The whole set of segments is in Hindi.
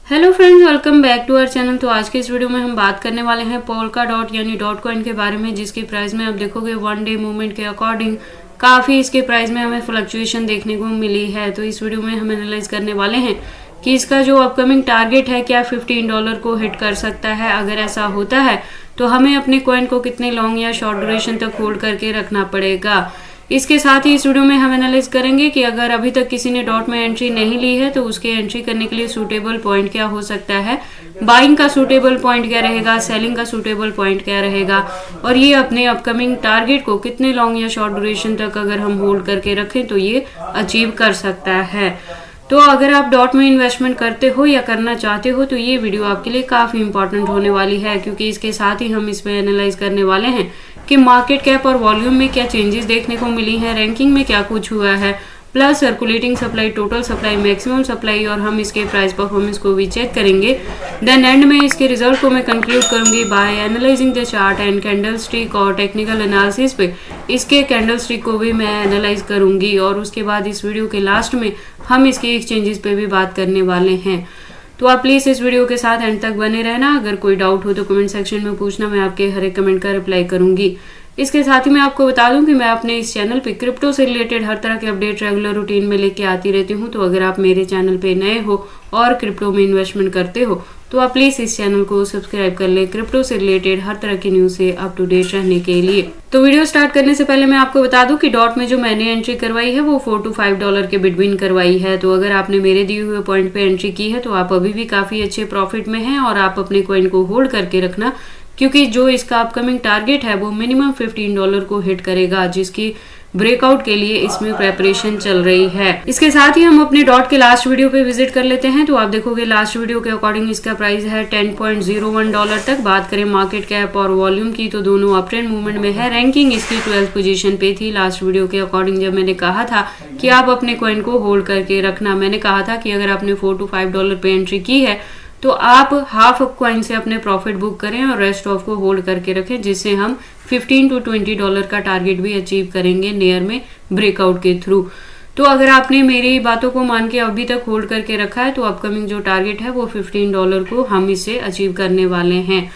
Hello friends, welcome back to our channel. तो आज के इस वीडियो में हम बात करने वाले हैं पोल्का डॉट यानी डॉट कॉइन के बारे में, जिसकी प्राइस में आप देखोगे वन डे मूवमेंट के अकॉर्डिंग काफ़ी इसके प्राइस में हमें फ्लक्चुएशन देखने को मिली है। तो इस वीडियो में हम एनालाइज करने वाले हैं कि इसका जो अपकमिंग टारगेट है क्या $15 को हिट कर सकता है। अगर ऐसा होता है तो हमें अपने कॉइन को कितने लॉन्ग या शॉर्ट ड्यूरेशन तक होल्ड करके रखना पड़ेगा। इसके साथ ही इस वीडियो में हम एनालाइज करेंगे कि अगर अभी तक किसी ने डॉट में एंट्री नहीं ली है तो उसके एंट्री करने के लिए सूटेबल पॉइंट क्या हो सकता है, बाइंग का सूटेबल पॉइंट क्या रहेगा, सेलिंग का सूटेबल पॉइंट क्या रहेगा, और ये अपने अपकमिंग टारगेट को कितने लॉन्ग या शॉर्ट ड्यूरेशन तक अगर हम होल्ड करके रखें तो ये अचीव कर सकता है। तो अगर आप डॉट में इन्वेस्टमेंट करते हो या करना चाहते हो तो ये वीडियो आपके लिए काफ़ी इंपॉर्टेंट होने वाली है, क्योंकि इसके साथ ही हम इसमें एनालाइज करने वाले हैं कि मार्केट कैप और वॉल्यूम में क्या चेंजेस देखने को मिली हैं, रैंकिंग में क्या कुछ हुआ है, plus circulating supply, total supply, maximum supply, और हम इसके प्राइस परफॉर्मेंस को भी चेक करेंगे। देन एंड में इसके रिजल्ट को मैं कंक्लूड करूंगी by analysing the chart and candle stick, और टेक्निकल एनालिसिस पे इसके कैंडल स्टिक को भी मैं एनालाइज करूंगी। और उसके बाद इस वीडियो के लास्ट में हम इसके एक्सचेंजेस पे भी बात करने वाले हैं। तो आप प्लीज़ इस वीडियो के साथ एंड तक बने रहना। अगर कोई डाउट हो तो कमेंट सेक्शन में पूछना, मैं आपके हर एक कमेंट का रिप्लाई करूंगी। इसके साथ ही मैं आपको बता दूं कि मैं अपने इस चैनल पे क्रिप्टो से रिलेटेड हर तरह के अपडेट रेगुलर रूटीन में लेके आती रहती हूं। तो अगर आप मेरे चैनल पे नए हो और क्रिप्टो में इन्वेस्टमेंट करते हो तो आप प्लीज़ इस चैनल को सब्सक्राइब कर ले, क्रिप्टो से रिलेटेड हर तरह की न्यूज़ से अप टू डेट रहने के लिए। तो वीडियो स्टार्ट करने से पहले मैं आपको बता दूं कि डॉट में जो मैंने एंट्री करवाई है वो $4 to $5 के बिटवीन करवाई है। तो अगर आपने मेरे दिए हुए पॉइंट पे एंट्री की है तो आप अभी भी काफ़ी अच्छे प्रॉफिट में हैं, और आप अपने कॉइन को होल्ड करके रखना, क्योंकि जो इसका अपकमिंग टारगेट है वो मिनिमम $15 को हिट करेगा, जिसकी ब्रेकआउट के लिए इसमें प्रेपरेशन चल रही है। इसके साथ ही हम अपने डॉट के लास्ट वीडियो पे विजिट कर लेते हैं। तो आप देखोगे लास्ट वीडियो के अकॉर्डिंग इसका प्राइस है $10.01 तक। बात करें मार्केट कैप और वॉल्यूम की तो दोनों अप ट्रेंड मूवमेंट में है। रैंकिंग इसकी 12th पोजीशन पे थी लास्ट वीडियो के अकॉर्डिंग। जब मैंने कहा था कि आप अपने कॉइन को होल्ड करके रखना, मैंने कहा था कि अगर आपने $4 to $5 पे एंट्री की है तो आप हाफ कॉइन से अपने प्रॉफिट बुक करें और रेस्ट ऑफ को होल्ड करके रखें, जिससे हम $15 to $20 का टारगेट भी अचीव करेंगे नियर में ब्रेकआउट के थ्रू। तो अगर आपने मेरी बातों को मान के अभी तक होल्ड करके रखा है तो अपकमिंग जो टारगेट है वो $15 को हम इससे अचीव करने वाले हैं।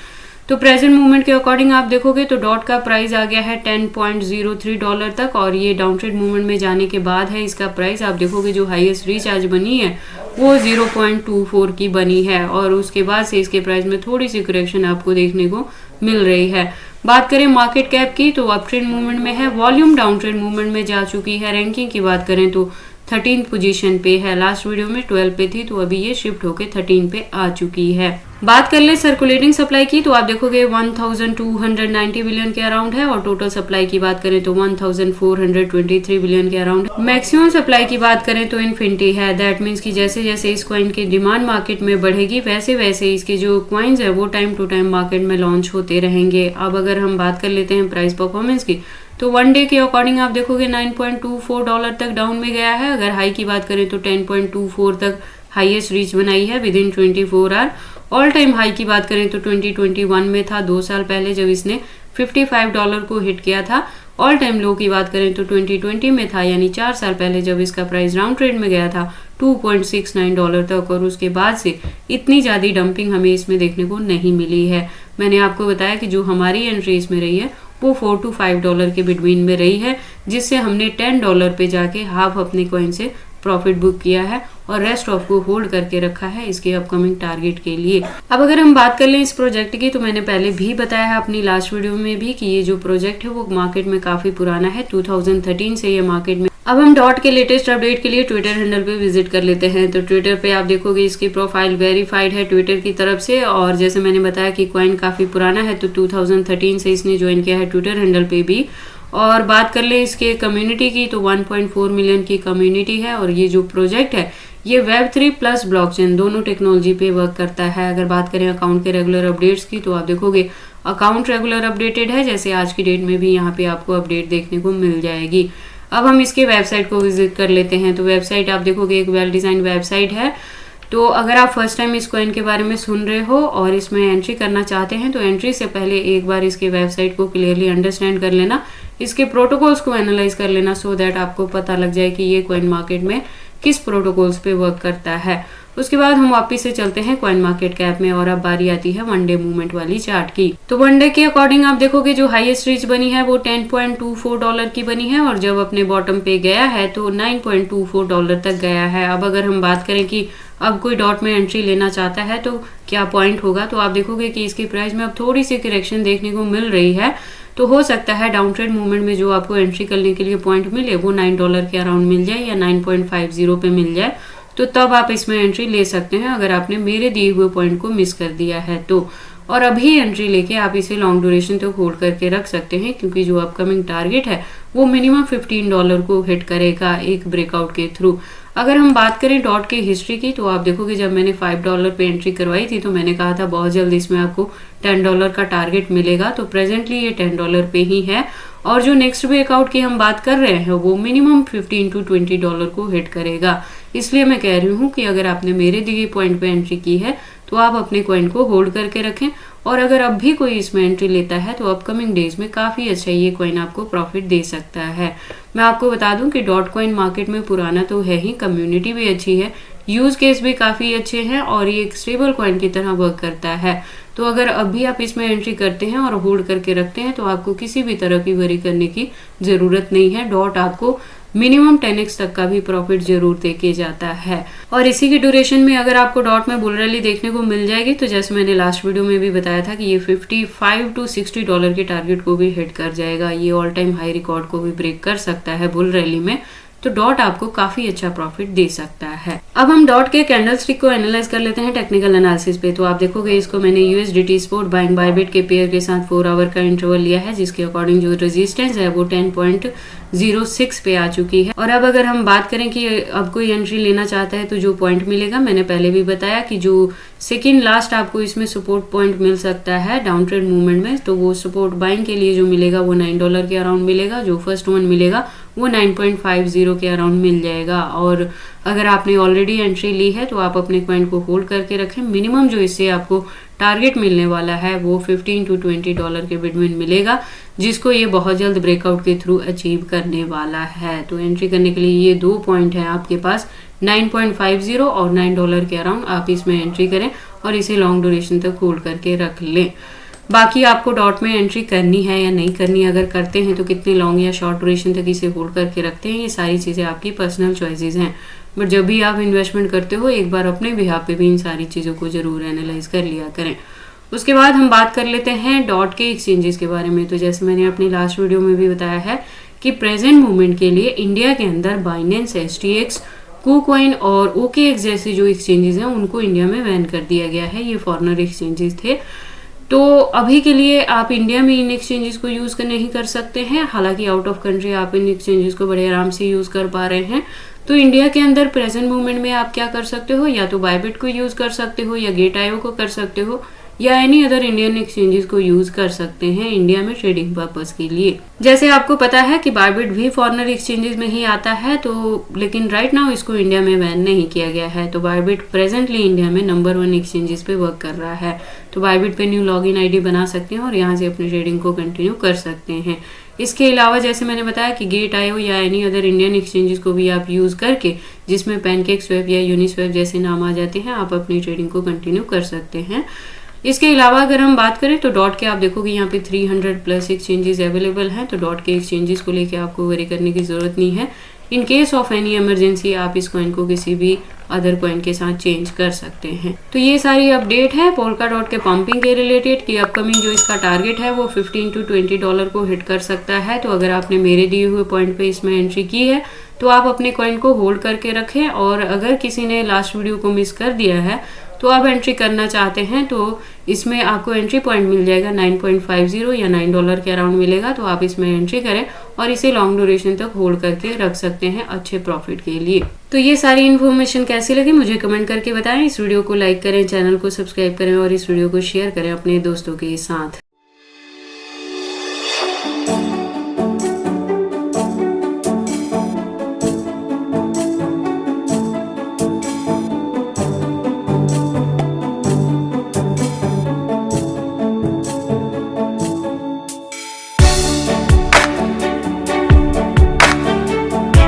तो प्रेजेंट मूवमेंट के अकॉर्डिंग आप देखोगे तो डॉट का प्राइस आ गया है $10.03 तक, और ये डाउन ट्रेड मूवमेंट में जाने के बाद है इसका प्राइस। आप देखोगे जो हाईएस्ट रीच आज बनी है वो 0.24 की बनी है, और उसके बाद से इसके प्राइस में थोड़ी सी करेक्शन आपको देखने को मिल रही है। बात करें मार्केट कैप की तो अप ट्रेंड मूवमेंट में है, वॉल्यूम डाउन ट्रेंड मूवमेंट में जा चुकी है। रैंकिंग की बात करें तो 13th पोजीशन पे है, लास्ट वीडियो में 12 पे थी, तो अभी ये शिफ्ट होके 13 पे आ चुकी है। बात कर ले सर्कुलेटिंग सप्लाई की तो आप देखोगे 1290 बिलियन के अराउंड है, और टोटल सप्लाई की बात करें तो 1423 बिलियन के अराउंड। मैक्सिमम सप्लाई की बात करें तो इन्फिनिटी है। दैट मीन्स कि जैसे जैसे इस कॉइन की डिमांड मार्केट में बढ़ेगी वैसे वैसे इसके जो कॉइन्स है वो टाइम टू टाइम मार्केट में लॉन्च होते रहेंगे। अब अगर हम बात कर लेते हैं प्राइस परफॉर्मेंस की तो वन डे के अकॉर्डिंग आप देखोगे $9.24 तक डाउन में गया है। अगर हाई की बात करें तो 10.24 तक हाईएस्ट रीच बनाई है within 24 hour. All time high की बात करें तो 2021 में था, 2 साल पहले जब इसने $55 को हिट किया था। ऑल टाइम लो की बात करें तो 2020 में था, यानी 4 साल पहले जब इसका प्राइस राउंड ट्रेड में गया था $2.69 तक, और उसके बाद से इतनी ज़्यादा डंपिंग हमें इसमें देखने को नहीं मिली है। मैंने आपको बताया कि जो हमारी एंट्री इसमें रही है वो $4 to $5 के बिटवीन में रही है, जिससे हमने $10 पे जाके हाफ अपने कॉइन से प्रॉफिट बुक किया है और रेस्ट ऑफ को होल्ड करके रखा है इसके अपकमिंग टारगेट के लिए। अब अगर हम बात कर लें इस प्रोजेक्ट की तो मैंने पहले भी बताया है अपनी लास्ट वीडियो में भी कि ये जो प्रोजेक्ट है वो मार्केट में काफी पुराना है, 2013 से ये मार्केट में। अब हम डॉट के लेटेस्ट अपडेट के लिए ट्विटर हैंडल पे विजिट कर लेते हैं। तो ट्विटर पे आप देखोगे इसकी प्रोफाइल वेरीफाइड है ट्विटर की तरफ से, और जैसे मैंने बताया कि कॉइन काफी पुराना है तो 2013 से इसने ज्वाइन किया है ट्विटर हैंडल पे भी। और बात कर ले इसके कम्युनिटी की तो 1.4 मिलियन की कम्युनिटी है, और ये जो प्रोजेक्ट है ये Web3 प्लस ब्लॉकचेन दोनों टेक्नोलॉजी पे वर्क करता है। अगर बात करें अकाउंट के रेगुलर अपडेट्स की तो आप देखोगे अकाउंट रेगुलर अपडेटेड है, जैसे आज की डेट में भी यहाँ पे आपको अपडेट देखने को मिल जाएगी। अब हम इसके वेबसाइट को विजिट कर लेते हैं। तो वेबसाइट आप देखोगे एक वेल डिजाइन वेबसाइट है। तो अगर आप फर्स्ट टाइम इस कॉइन के बारे में सुन रहे हो और इसमें एंट्री करना चाहते हैं तो एंट्री से पहले एक बार इसके वेबसाइट को क्लियरली अंडरस्टैंड कर लेना, इसके प्रोटोकॉल्स को एनालाइज कर लेना, सो दैट आपको पता लग जाए कि ये कॉइन मार्केट में किस प्रोटोकॉल्स पे वर्क करता है। उसके बाद हम वापस से चलते हैं कॉइन मार्केट कैप में और अब बारी आती है वन डे मूवमेंट वाली चार्ट की। तो वन डे के अकॉर्डिंग आप देखोगे जो हाईएस्ट रीच बनी है वो $10.24 की बनी है और जब अपने बॉटम पे गया है तो $9.24 तक गया है। अब अगर हम बात करें कि अब कोई डॉट में एंट्री लेना चाहता है तो क्या पॉइंट होगा, तो आप देखोगे कि इसकी प्राइस में अब थोड़ी सी करेक्शन देखने को मिल रही है। तो हो सकता है डाउन ट्रेड मूवमेंट में जो आपको एंट्री करने के लिए पॉइंट मिले वो $9 के अराउंड मिल जाए या 9.50 पे मिल जाए, तो तब आप इसमें एंट्री ले सकते हैं अगर आपने मेरे दिए हुए पॉइंट को मिस कर दिया है तो। और अभी एंट्री लेके आप इसे लॉन्ग ड्यूरेशन तक होल्ड करके रख सकते हैं क्योंकि जो अपकमिंग टारगेट है वो मिनिमम $15 को हिट करेगा एक ब्रेकआउट के थ्रू। अगर हम बात करें डॉट की हिस्ट्री की तो आप देखोगे जब मैंने $5 पे एंट्री करवाई थी तो मैंने कहा था बहुत जल्द इसमें आपको $10 का टारगेट मिलेगा, तो प्रेजेंटली ये $10 पे ही है। और जो नेक्स्ट ब्रेकआउट की हम बात कर रहे हैं वो मिनिमम $15 to $20 को हिट करेगा। इसलिए मैं कह रही हूँ कि अगर आपने मेरे दिए पॉइंट पे एंट्री की है तो आप अपने कॉइन को होल्ड करके रखें और अगर अब भी कोई इसमें एंट्री लेता है तो अपकमिंग डेज में काफ़ी अच्छा ये कॉइन आपको प्रॉफिट दे सकता है। मैं आपको बता दूं कि डॉट कॉइन मार्केट में पुराना तो है ही, कम्युनिटी भी अच्छी है, यूज केस भी काफ़ी अच्छे हैं और ये एक स्टेबल कॉइन की तरह वर्क करता है। तो अगर अभी आप इसमें एंट्री करते हैं और होल्ड करके रखते हैं तो आपको किसी भी तरह की वरी करने की ज़रूरत नहीं है। डॉट आपको मिनिमम 10x तक का भी प्रॉफिट जरूर दे के जाता है। और इसी की ड्यूरेशन में अगर आपको डॉट में बुल रैली देखने को मिल जाएगी तो जैसे मैंने लास्ट वीडियो में भी बताया था कि ये $55 to $60 के टारगेट को भी हिट कर जाएगा, ये ऑल टाइम हाई रिकॉर्ड को भी ब्रेक कर सकता है बुल रैली में, तो डॉट आपको काफी अच्छा प्रॉफिट दे सकता है। अब हम डॉट के कैंडल स्टिक को एनालाइज कर लेते हैं टेक्निकल एनालिसिस पे। तो आप देखोगे इसको मैंने USDT स्पॉट बाइंग बायबिट के पेयर के साथ 4 आवर का इंटरवल लिया है जिसके अकॉर्डिंग जो रेजिस्टेंस है वो 10.06 पे आ चुकी है। और अब अगर हम बात करें कि अब कोई एंट्री लेना चाहता है तो जो पॉइंट मिलेगा, मैंने पहले भी बताया कि जो सेकेंड लास्ट आपको इसमें सपोर्ट पॉइंट मिल सकता है डाउन ट्रेड मूवमेंट में, तो वो सपोर्ट बाइंग के लिए जो मिलेगा वो $9 के अराउंड मिलेगा, जो फर्स्ट वन मिलेगा वो 9.50 के अराउंड मिल जाएगा। और अगर आपने ऑलरेडी एंट्री ली है तो आप अपने कॉइन को होल्ड करके रखें, मिनिमम जो इससे आपको टारगेट मिलने वाला है वो $15 to $20 के बिटवीन मिलेगा, जिसको ये बहुत जल्द ब्रेकआउट के थ्रू अचीव करने वाला है। तो एंट्री करने के लिए ये 2 पॉइंट है आपके पास, 9.50 और $9 के अराउंड आप इसमें एंट्री करें और इसे लॉन्ग ड्यूरेशन तक होल्ड करके रख लें। बाकी आपको डॉट में एंट्री करनी है या नहीं करनी, अगर करते हैं तो कितने लॉन्ग या शॉर्ट ड्यूरेशन तक इसे होल्ड करके रखते हैं, ये सारी चीज़ें आपकी पर्सनल चॉइसेस हैं। बट जब भी आप इन्वेस्टमेंट करते हो एक बार अपने बिहाफ पे भी इन सारी चीज़ों को जरूर एनालाइज कर लिया करें। उसके बाद हम बात कर लेते हैं डॉट के एक्सचेंजेस के बारे में। तो जैसे मैंने अपनी लास्ट वीडियो में भी बताया है कि प्रेजेंट मूवमेंट के लिए इंडिया के अंदर बाइनेंस, STX, KuCoin और OKX जैसे जो एक्सचेंजेस हैं उनको इंडिया में बैन कर दिया गया है। ये फॉरेनर एक्सचेंजेस थे, तो अभी के लिए आप इंडिया में इन एक्सचेंजेस को यूज़ नहीं कर सकते हैं। हालांकि आउट ऑफ कंट्री आप इन एक्सचेंजेस को बड़े आराम से यूज़ कर पा रहे हैं। तो इंडिया के अंदर प्रेजेंट मूवमेंट में आप क्या कर सकते हो, या तो बायबिट को यूज़ कर सकते हो या गेट.io को कर सकते हो या एनी अदर इंडियन एक्सचेंजेस को यूज कर सकते हैं इंडिया में ट्रेडिंग पर्पस के लिए। जैसे आपको पता है कि बायबिट भी फॉरेनर एक्सचेंजेस में ही आता है, तो लेकिन राइट नाउ इसको इंडिया में बैन नहीं किया गया है। तो बायबिट प्रेजेंटली इंडिया में नंबर 1 एक्सचेंजेस पे वर्क कर रहा है। तो बायबिट पे न्यू लॉगिन आईडी बना सकते हैं और यहाँ से अपनी ट्रेडिंग को कंटिन्यू कर सकते हैं। इसके अलावा जैसे मैंने बताया कि गेट.io या एनी अदर इंडियन एक्सचेंजेस को भी आप यूज करके, जिसमें पैनकेकस्वैप या यूनिस्वैप जैसे नाम आ जाते हैं, आप अपनी ट्रेडिंग को कंटिन्यू कर सकते हैं। इसके अलावा अगर हम बात करें तो डॉट के आप देखोगे यहाँ पे 300+ एक्सचेंजेस अवेलेबल हैं। तो डॉट के एक्सचेंजेस को लेके आपको वरी करने की जरूरत नहीं है। In case of any emergency आप इस कॉइन को किसी भी अदर कॉइन के साथ चेंज कर सकते हैं। तो ये सारी अपडेट है पोल्का डॉट के पंपिंग के रिलेटेड कि अपकमिंग जो इसका टारगेट है वो $15 to $20 को हिट कर सकता है। तो अगर आपने मेरे दिए हुए पॉइंट पे इसमें एंट्री की है तो आप अपने कॉइन को होल्ड करके रखें, और अगर किसी ने लास्ट वीडियो को मिस कर दिया है तो आप एंट्री करना चाहते हैं तो इसमें आपको एंट्री पॉइंट मिल जाएगा 9.50 या $9 के अराउंड मिलेगा। तो आप इसमें एंट्री करें और इसे लॉन्ग ड्यूरेशन तक होल्ड करके रख सकते हैं अच्छे प्रॉफिट के लिए। तो ये सारी इन्फॉर्मेशन कैसी लगी मुझे कमेंट करके बताएं। इस वीडियो को लाइक करें, चैनल को सब्सक्राइब करें और इस वीडियो को शेयर करें अपने दोस्तों के साथ।